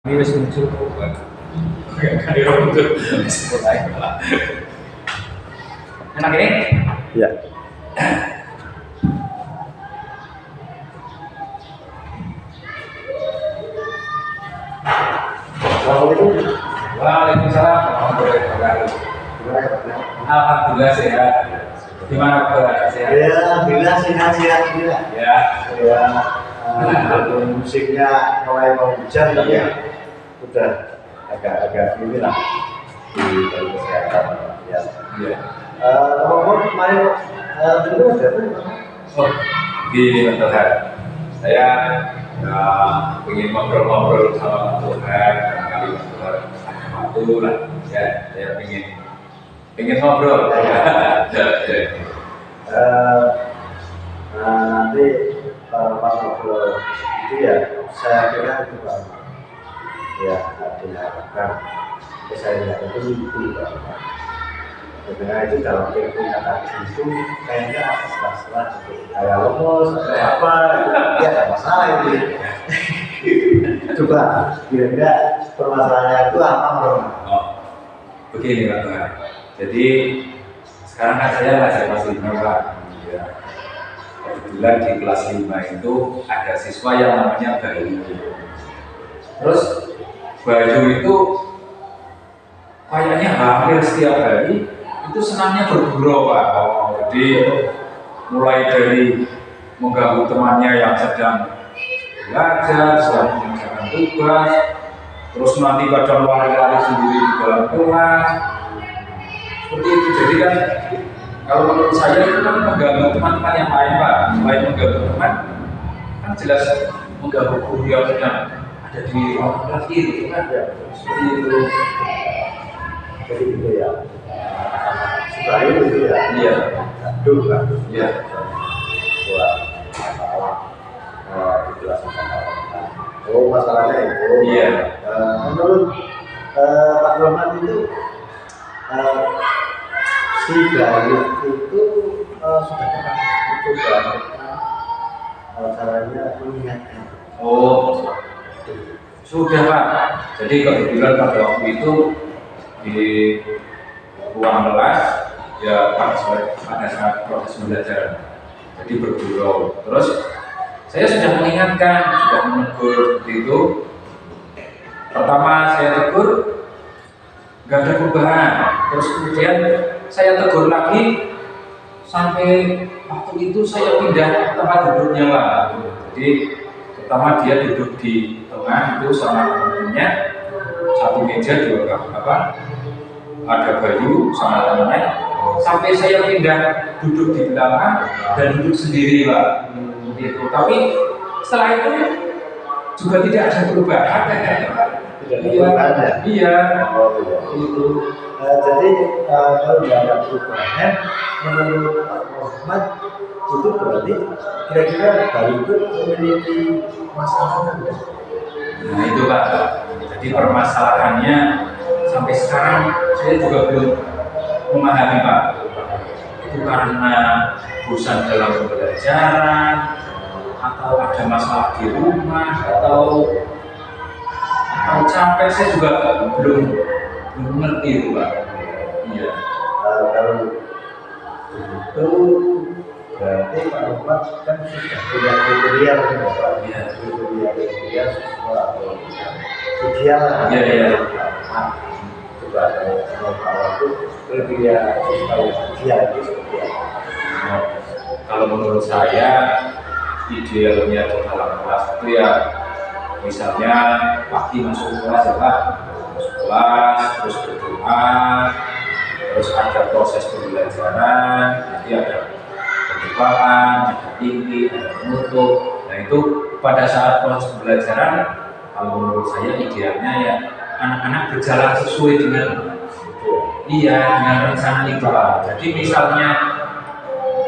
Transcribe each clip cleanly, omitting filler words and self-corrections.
Ini wis muncul kok. Kan dia muncul. Sebut aja. Enak ini? Ya. Waalaikumsalam warahmatullahi wabarakatuh. Alhamdulillah sehat. Gimana kabar? Sehat? Ya, alhamdulillah sehat. Ya. Ya. Musiknya mulai mau hujan tapi ya udah agak ini lah di kesehatan ya. Iya. Ngomong kemarin dulu ada apa? Oh, gini Pak Tuhan. Saya ingin ngobrol-ngobrol sama Pak Tuhan, kali Pak Tuhan ada waktu lah. Ya, saya ingin ngobrol. Nanti pas ngobrol itu ya saya kira itu Pak. Ya, diharapkan saya lihat itu Pak. Sebenarnya itu dalam teori kata itu kayaknya ada selah-selah kayak lomos atau apa ya ada masalah itu. Coba kira-kira permasalahannya itu apa Bro? Oh, begini Pak Tuhan. Jadi sekarang kan saya ngajar kelas 5 Pak. Ya. Kebetulan di kelas 5 itu ada siswa yang namanya Bayu. Terus Bayu itu kayaknya hampir setiap hari itu senangnya bergurau Pak. Jadi mulai dari mengganggu temannya yang sedang belajar, sedang mengerjakan tugas, terus nanti kadang lari-lari sendiri di dalam kelas. Seperti itu. Jadi kan kalau menurut saya itu kan mengganggu teman-teman yang lain Pak. Selain mengganggu teman, kan jelas mengganggu guru yang sedang ada di ruang kelas itu kan ya. Seperti itu. Jadi gitu ya. Supaya itu ya. Iya. Aduh lah. Iya. Buat masalah dijelasin sama orang. Oh masalahnya itu. Iya. Menurut Pak Roman itu si Bayu itu sudah pernah mencoba caranya mengingatkan. Oh, sudah Pak. Jadi kebetulan pada waktu itu di ruang kelas ya pada saat proses belajar. Jadi bergurau. Terus saya sudah mengingatkan, sudah menegur seperti itu. Pertama saya tegur, nggak ada perubahan. Terus kemudian saya tegur lagi sampai waktu itu saya pindah tempat duduknya Pak. Jadi pertama dia duduk di tengah itu sama temannya, satu meja dua ada Bayu sama temannya, sampai saya pindah duduk di belakang dan duduk sendiri Pak. Itu. Tapi setelah itu juga tidak ada perubahan. Iya. Oh iya. Itu. Jadi kalau tidak ada perubahan, menurut Pak Muhammad itu berarti kira-kira Bayu itu memiliki masalah enggak? Nah itu Pak. Jadi permasalahannya sampai sekarang saya juga belum memahami Pak. Itu karena bosan dalam pembelajaran, atau ada masalah di rumah, atau capek, saya juga belum ngerti itu Pak. Iya. Kalau begitu berarti Pak Muhammad kan sudah punya kriteria Pak. Iya. Kriteria siswa atau ideal lah. Iya. Coba kalau itu kriteria siswa yang ideal itu seperti apa? Nah, kalau menurut saya idealnya di dalam kelas itu ya misalnya pagi masuk kelas ya Pak, masuk kelas terus berdoa, terus ada proses pembelajaran, nanti ada pembukaan, ada inti, ada penutup. Nah itu pada saat proses pembelajaran kalau menurut saya idealnya ya anak-anak berjalan sesuai dengan rencana itu Pak. Jadi misalnya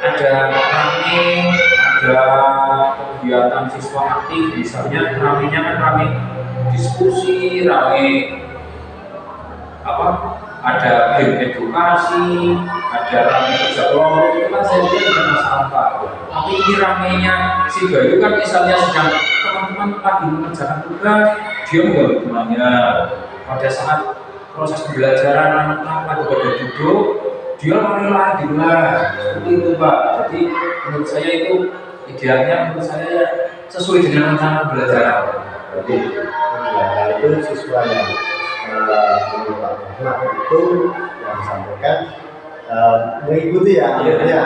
ada rame, ada kegiatan siswa aktif, misalnya ramenya kan rame diskusi, rame ada game edukasi, ada rame kerja kelompok, itu kan saya kira tidak masalah Pak. Tapi ini ramenya si Bayu kan misalnya sedang teman-teman lagi mengerjakan tugas, dia mengganggu temannya. Pada saat proses pembelajaran anak-anak lagi pada duduk, dia lari-lari di kelas. Seperti itu Pak. Jadi menurut saya itu idealnya, menurut saya ya sesuai dengan rencana pembelajaran. Jadi itu siswa yang menurut Pak itu yang disampaikan mengikuti ya, alurnya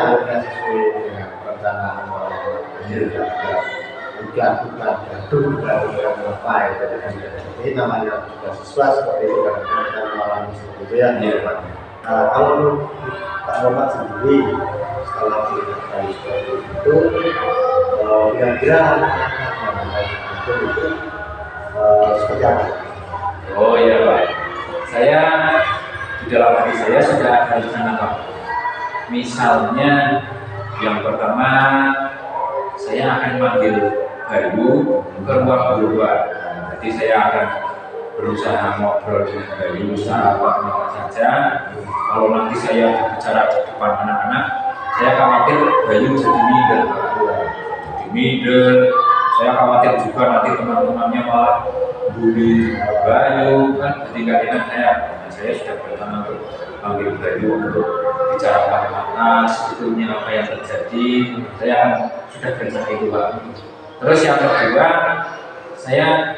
sesuai dengan perencanaan iklan gaduh apa itu. Jadi namanya juga siswa seperti itu kan kita mengalami seperti itu ya. Kalau Pak Muhammad sendiri setelah melihat seperti itu, kira-kira itu seperti apa? Oh iya Pak, saya di dalam hati saya sudah ada rencana Pak. Misalnya yang pertama saya akan manggil Bayu ke ruang guru Pak. Jadi saya akan berusaha ngobrol dengan Bayu secara apa saja. Kalau nanti saya bicara di depan anak-anak, saya khawatir Bayu jadi minder Pak. Jadi minder. Saya khawatir juga nanti teman-temannya malah bully Bayu kan, jadi nggak enak saya. Nah, saya sudah berencana untuk panggil Bayu untuk bicarakan apa sebetulnya apa yang terjadi. Saya sudah berencana itu Pak. Terus yang kedua, saya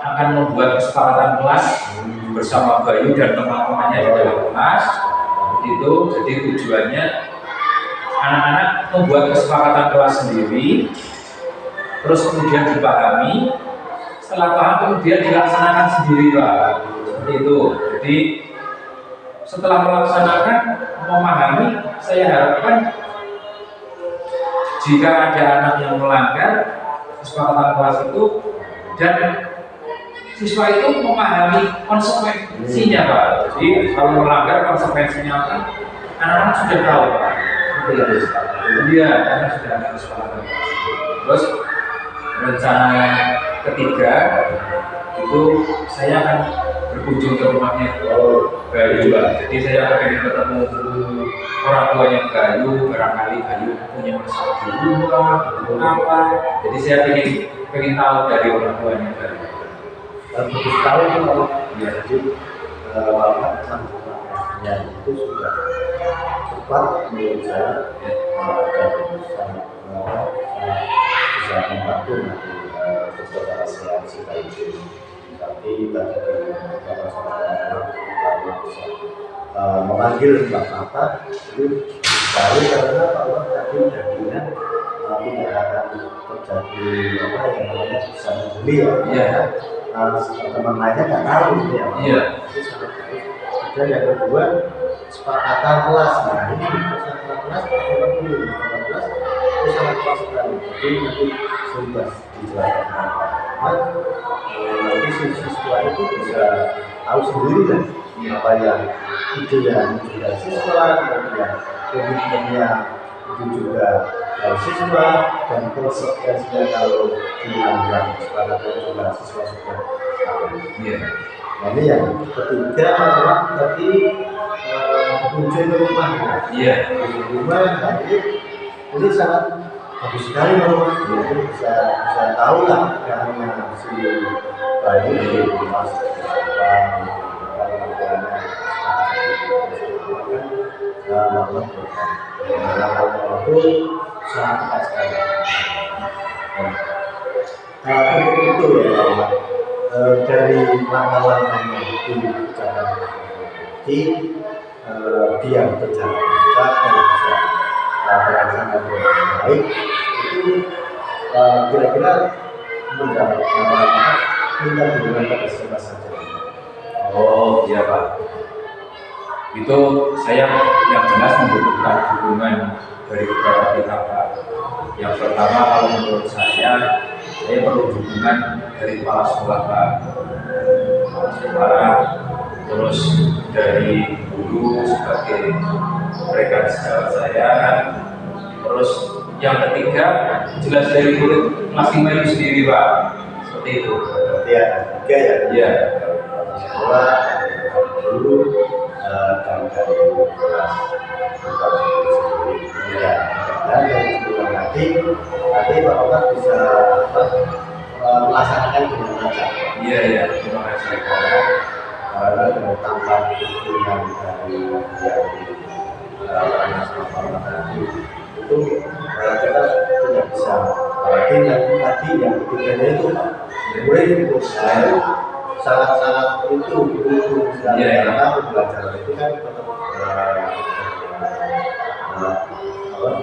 akan membuat kesepakatan kelas bersama Bayu dan teman-temannya di dalam kelas. Itu jadi tujuannya anak-anak membuat kesepakatan kelas sendiri, terus kemudian dipahami, setelah paham kemudian dilaksanakan sendiri Pak. Seperti itu. Jadi setelah melaksanakan, memahami, saya harapkan jika ada anak yang melanggar kesepakatan kelas itu dan siswa itu memahami konsekuensinya Pak. Jadi kalau melanggar konsekuensinya apa, anak-anak sudah tahu Pak. Seperti itu. Iya, karena sudah ada kesepakatan. Terus rencana ketiga itu saya akan berkunjung ke rumahnya Bayu Pak. Jadi saya akan ketemu orang tuanya Bayu, barangkali Bayu punya masalah di rumah atau apa. Jadi saya ingin tahu dari orang tuanya Bayu. Begitu tahu itu kalau ya jadi ya itu sudah cepat menurut saya dan bisa membantu nanti beberapa reaksi baik itu. Tapi tadi beberapa sama bisa memanggil Mbak Mata itu baru karena kalau tadi jadinya tidak akan terjadi apa yang namanya bisa membeli ya. Teman lainnya nggak tahu gitu ya. Iya. Dan yang kedua kesepakatan kelas. Nah ini kesepakatan kelas itu sangat pas sekali. Jadi nanti sudah dijelaskan. Nanti siswa itu bisa tahu sendiri kan apa yang ide yang sudah siswa, kemudian komitmennya itu juga dari siswa dan konsekuensinya kalau dilanggar kesepakatan juga siswa sudah tahu. Nah ini yang ketiga adalah tadi muncul ke rumah. Rumah tadi ini sangat bagus sekali rumah. Jadi bisa tahu lah karena si Bayu di rumah itu sangat pas sekali. Itu ya dari langkah-langkah yang dibicarakan dia berjalan dan bisa berangsang dengan baik itu kira-kira mendapat minta dukungan pada siapa saja. Oh iya Pak. Itu saya yang jelas membutuhkan dukungan dari beberapa pihak Pak. Yang pertama kalau menurut saya perlu dukungan dari kepala sekolah Pak. Kepala sekolah, terus dari guru sebagai rekan sejawat saya, terus yang ketiga jelas dari murid masing-masing sendiri Pak. Seperti itu. Ya, tiga ya. Iya. Sekolah, guru, dan dari kelas ya. Dan dari sekolah nanti Bapak bisa melaksanakan dengan lancar. Iya iya, terima kasih. Karena tanpa dukungan dari yang tadi itu kita tidak bisa. Apalagi tadi yang ketiganya itu mulai itu sangat-sangat itu sekali karena pembelajaran itu kan tetap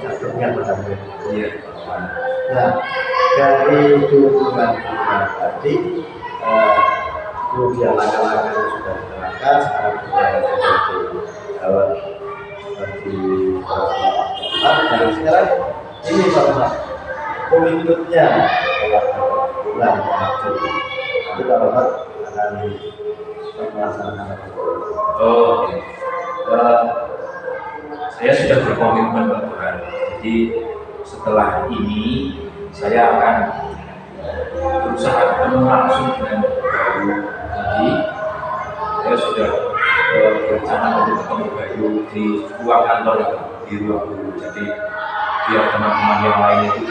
jatuhnya pada murid. Iya. Nah, dari dukungan tadi kemudian langkah-langkah yang sudah diterapkan sekarang sudah dan sekarang ini Pak komitmennya bulan Maret nanti Pak Rahmat akan melaksanakan. Oh, saya sudah berkomitmen Pak Tuhan. Jadi setelah ini saya akan berusaha ketemu langsung dengan Bayu. Jadi saya sudah berencana untuk ketemu Bayu di ruang kantor, di ruang guru. Jadi biar teman-teman yang lain itu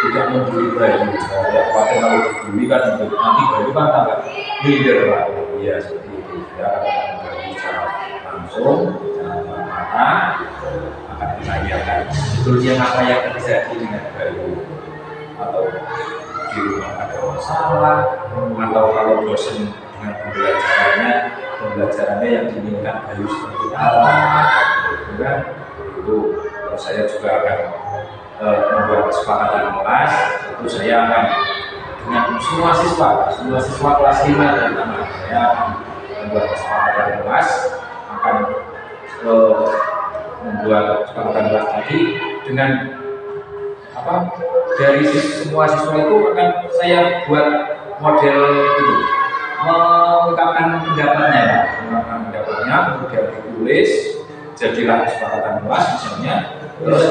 tidak membuli Bayu. Ya, khawatir kalau dibully kan nanti Bayu kan tambah minder Pak. Iya seperti itu. Ya akan Bayu secara langsung, secara mata akan ditanyakan sebetulnya apa yang terjadi dengan Bayu, atau di rumah ada masalah, atau kalau bosan dengan pembelajarannya yang diinginkan Bayu seperti apa, kan? Itu saya juga akan membuat kesepakatan kelas. Itu saya akan dengan semua siswa kelas 5 terutama saya akan membuat kesepakatan kelas, akan membuat kesepakatan kelas tadi dengan apa, dari semua siswa itu akan saya buat model itu, mengungkapkan pendapatnya, kemudian ditulis jadilah kesepakatan kelas misalnya. Terus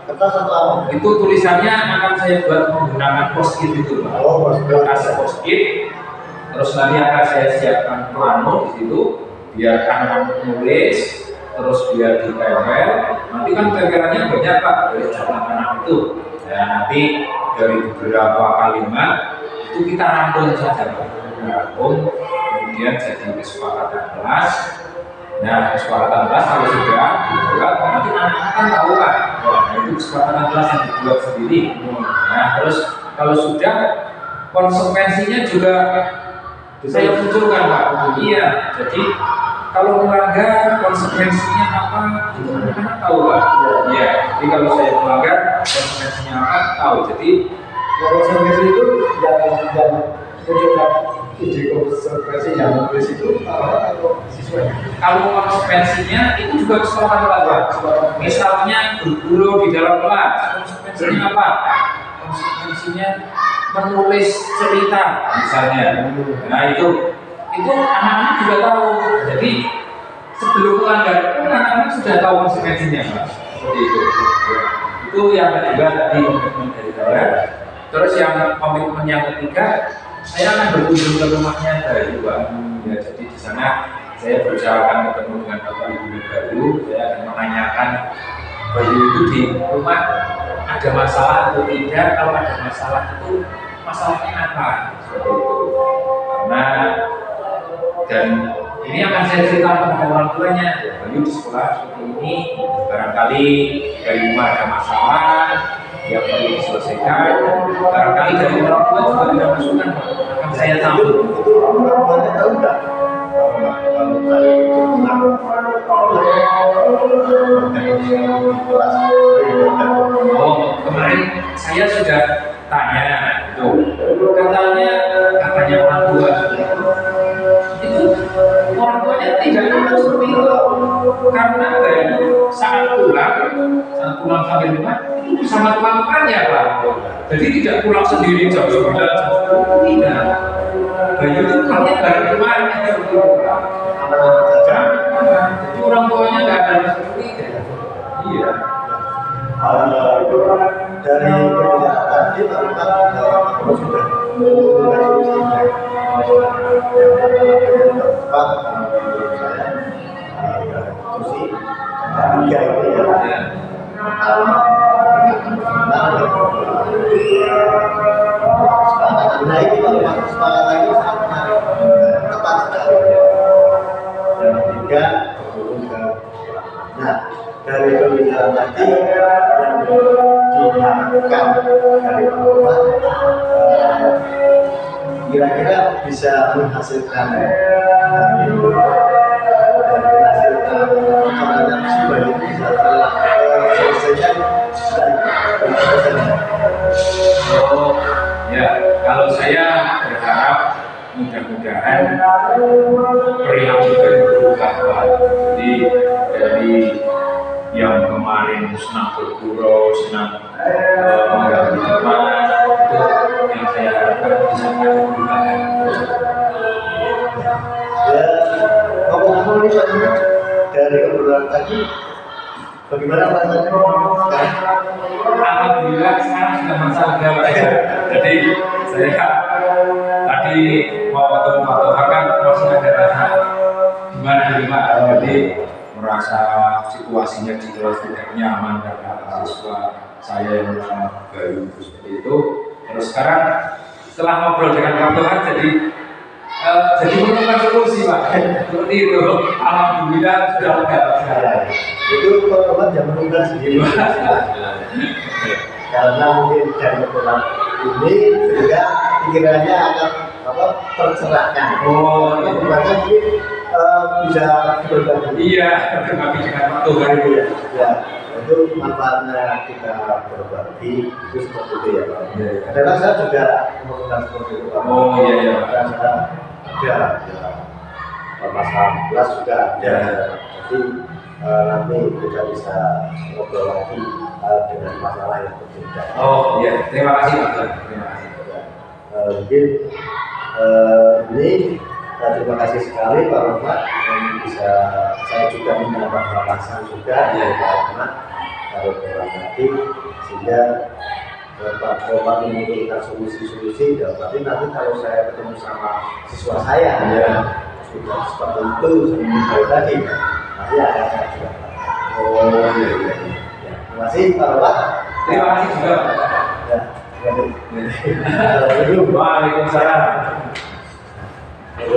kertas atau apa? Itu tulisannya akan saya buat menggunakan post-it itu Pak. Kertas post-it. Terus nanti akan saya siapkan plano di situ biar anak-anak menulis, terus biar ditempel. Nanti kan tempelannya banyak Pak dari anak-anak itu. Ya, nanti dari beberapa kalimat itu kita rangkum saja Pak. Rangkum, kemudian jadi kesepakatan kelas. Nah, kesepakatan kelas kalau sudah dibuat, nanti anak-anak kan tahu Pak. Nah, itu kesepakatan kelas yang dibuat sendiri. Nah, terus kalau sudah konsekuensinya juga saya munculkan Pak. Iya, jadi kalau melanggar konsekuensinya apa itu anak-anak tahu Pak. Iya, jadi kalau saya melanggar konsekuensinya apa tahu. Jadi konsekuensi itu yang munculkan ide konsekuensi yang menulis itu atau siswanya? Kalau konsekuensinya itu juga kesepakatan kelas Pak. Misalnya berguru di dalam kelas, konsekuensinya apa? Konsekuensinya menulis cerita misalnya. Nah itu anak-anak juga tahu. Jadi sebelum melanggar itu anak-anak sudah tahu konsekuensinya Pak. Seperti itu. Itu yang kedua tadi komitmen dari saya. Terus yang komitmen yang ketiga, saya akan berkunjung ke rumahnya Bayu Pak. Ya, jadi di sana saya berusaha akan ketemu dengan Bapak Ibu Bayu. Saya akan menanyakan Bayu itu di rumah ada masalah atau tidak. Kalau ada masalah itu masalahnya apa? Seperti itu. Karena dan ini akan saya ceritakan kepada orang tuanya. Bayu di sekolah seperti ini, barangkali dari rumah ada masalah yang perlu diselesaikan. Barangkali dari orang tua juga ada masukan, akan saya tampung. Orang tuanya tahu nggak? Kalau dari Oh, kemarin saya sudah tanya itu, katanya orang tua itu orang tuanya tidak tahu seperti itu, karena saat pulang sampai rumah itu bersama teman-temannya Pak. Jadi tidak pulang sendiri jam 9 tidak. Bayu itu pulangnya dari rumahnya seperti itu Pak. Jadi orang tuanya nggak ada seperti itu. Iya. Dari kebijakan tadi kalau sudah solusinya tepat menurut saya itu sih tiga itu ya. Pertama, Nah ini kalau masuk semangat lagi sangat menarik, tepat sekali. Yang ketiga berhubung ke nah dari pembicaraan tadi yang diharapkan dari Bapak kira-kira bisa menghasilkan dari menghasilkan perjalanan musibah itu bisa selesaikan Oh ya, kalau saya berharap mudah-mudahan perilaku kita berubah, Pak. Jadi dari yang kemarin senang bergurau, senang mengganggu teman, itu yang saya harapkan bisa ada perubahan. Ya, ngomong-ngomong nih Pak, dari obrolan tadi, bagaimana rasanya sekarang? Alhamdulillah sekarang sudah masalah Pak. Jadi saya tadi mau ketemu Pak Toha kan masih ada rasa gimana nih Pak. Jadi merasa situasinya di kelas tidak nyaman karena mahasiswa saya yang baru seperti itu. Terus sekarang setelah ngobrol dengan Pak Toha jadi menemukan solusi Pak. Seperti itu. Alhamdulillah sudah lega sekarang. Itu teman-teman yang menunggu sendiri. Karena mungkin dari obrolan ini juga pikirannya akan tercerahkan. Oh, itu bukannya mungkin bisa berbagi. Iya, berbagi dengan Pak Toha itu ya. Ya, itu manfaatnya kita berbagi itu seperti itu ya Pak. Iya. Karena saya juga melakukan seperti itu Pak. Oh iya iya. Karena saya ada masalah kelas juga ada. Jadi nanti kita bisa ngobrol lagi dengan masalah yang berbeda. Oh iya, terima kasih Pak. Terima kasih. Mungkin ini terima kasih sekali Pak Rahmat yang bisa saya juga mendapat wawasan juga dari Pak Rahmat dari orang tadi sehingga Pak Rahmat memunculkan solusi-solusi dan berarti nanti kalau saya ketemu sama siswa saya ya sudah seperti itu seperti tadi nanti akan saya juga. Oh iya iya. Ya, terima kasih Pak Rahmat. Terima kasih juga Pak. Ya, terima kasih. Waalaikumsalam. Halo.